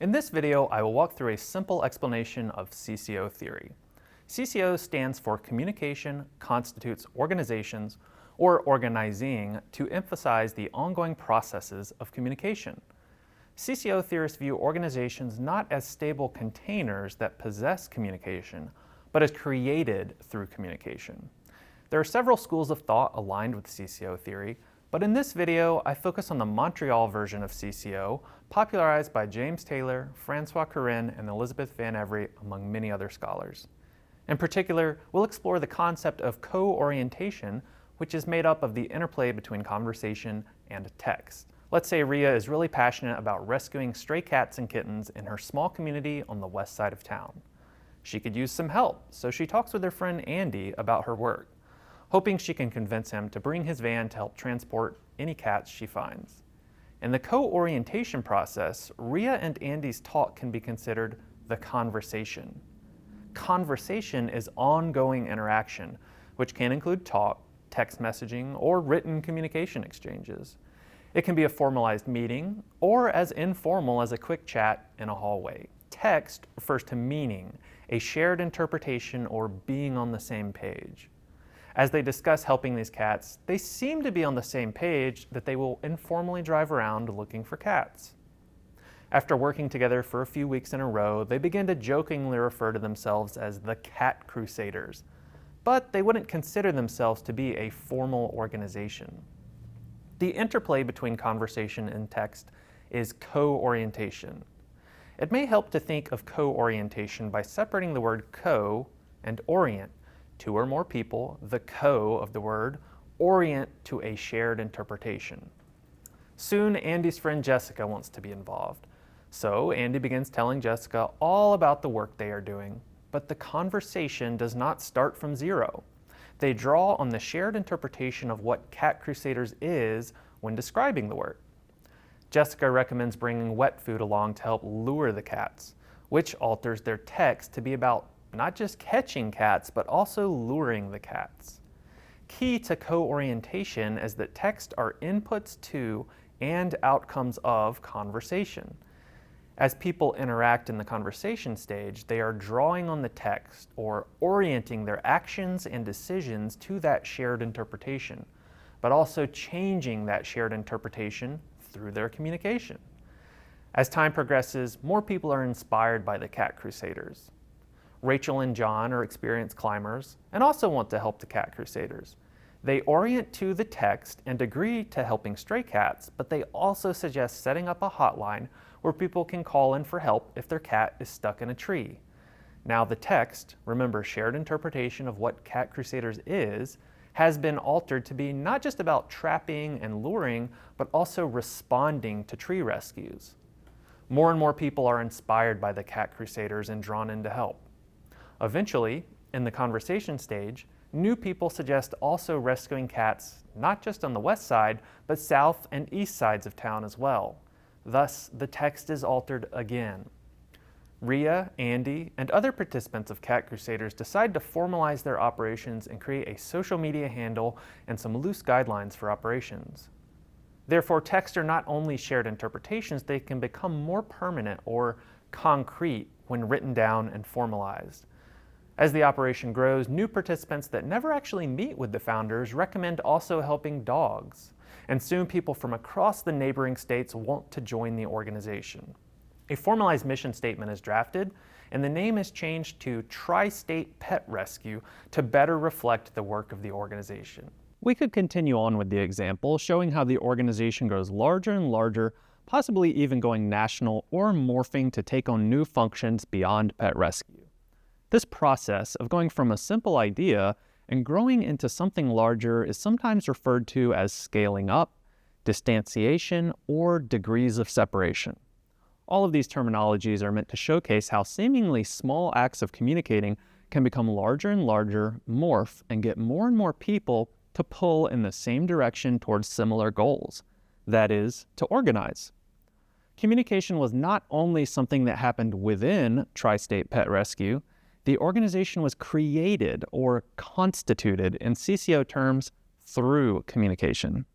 In this video, I will walk through a simple explanation of CCO theory. CCO stands for Communication Constitutes Organizations, or organizing, to emphasize the ongoing processes of communication. CCO theorists view organizations not as stable containers that possess communication, but as created through communication. There are several schools of thought aligned with CCO theory, but in this video, I focus on the Montreal version of CCO, popularized by James Taylor, Francois Cooren, and Elizabeth Van Every, among many other scholars. In particular, we'll explore the concept of co-orientation, which is made up of the interplay between conversation and text. Let's say Ria is really passionate about rescuing stray cats and kittens in her small community on the west side of town. She could use some help, so she talks with her friend Andy about her work, hoping she can convince him to bring his van to help transport any cats she finds. In the co-orientation process, Ria and Andy's talk can be considered the conversation. Conversation is ongoing interaction, which can include talk, text messaging, or written communication exchanges. It can be a formalized meeting, or as informal as a quick chat in a hallway. Text refers to meaning, a shared interpretation, or being on the same page. As they discuss helping these cats, they seem to be on the same page that they will informally drive around looking for cats. After working together for a few weeks in a row, they begin to jokingly refer to themselves as the Cat Crusaders, but they wouldn't consider themselves to be a formal organization. The interplay between conversation and text is co-orientation. It may help to think of co-orientation by separating the word co and orient. Two or more people, the co of the word, orient to a shared interpretation. Soon, Andy's friend Jessica wants to be involved. So Andy begins telling Jessica all about the work they are doing, but the conversation does not start from zero. They draw on the shared interpretation of what Cat Crusaders is when describing the work. Jessica recommends bringing wet food along to help lure the cats, which alters their text to be about not just catching cats, but also luring the cats. Key to co-orientation is that texts are inputs to and outcomes of conversation. As people interact in the conversation stage, they are drawing on the text or orienting their actions and decisions to that shared interpretation, but also changing that shared interpretation through their communication. As time progresses, more people are inspired by the Cat Crusaders. Rachel and John are experienced climbers and also want to help the Cat Crusaders. They orient to the text and agree to helping stray cats, but they also suggest setting up a hotline where people can call in for help if their cat is stuck in a tree. Now the text, remember shared interpretation of what Cat Crusaders is, has been altered to be not just about trapping and luring, but also responding to tree rescues. More and more people are inspired by the Cat Crusaders and drawn in to help. Eventually, in the conversation stage, new people suggest also rescuing cats not just on the west side, but south and east sides of town as well. Thus, the text is altered again. Ria, Andy, and other participants of Cat Crusaders decide to formalize their operations and create a social media handle and some loose guidelines for operations. Therefore, texts are not only shared interpretations, they can become more permanent or concrete when written down and formalized. As the operation grows, new participants that never actually meet with the founders recommend also helping dogs, and soon people from across the neighboring states want to join the organization. A formalized mission statement is drafted, and the name is changed to Tri-State Pet Rescue to better reflect the work of the organization. We could continue on with the example, showing how the organization grows larger and larger, possibly even going national or morphing to take on new functions beyond pet rescue. This process of going from a simple idea and growing into something larger is sometimes referred to as scaling up, distanciation, or degrees of separation. All of these terminologies are meant to showcase how seemingly small acts of communicating can become larger and larger, morph, and get more and more people to pull in the same direction towards similar goals, that is, to organize. Communication was not only something that happened within Tri-State Pet Rescue, the organization was created or constituted in CCO terms through communication.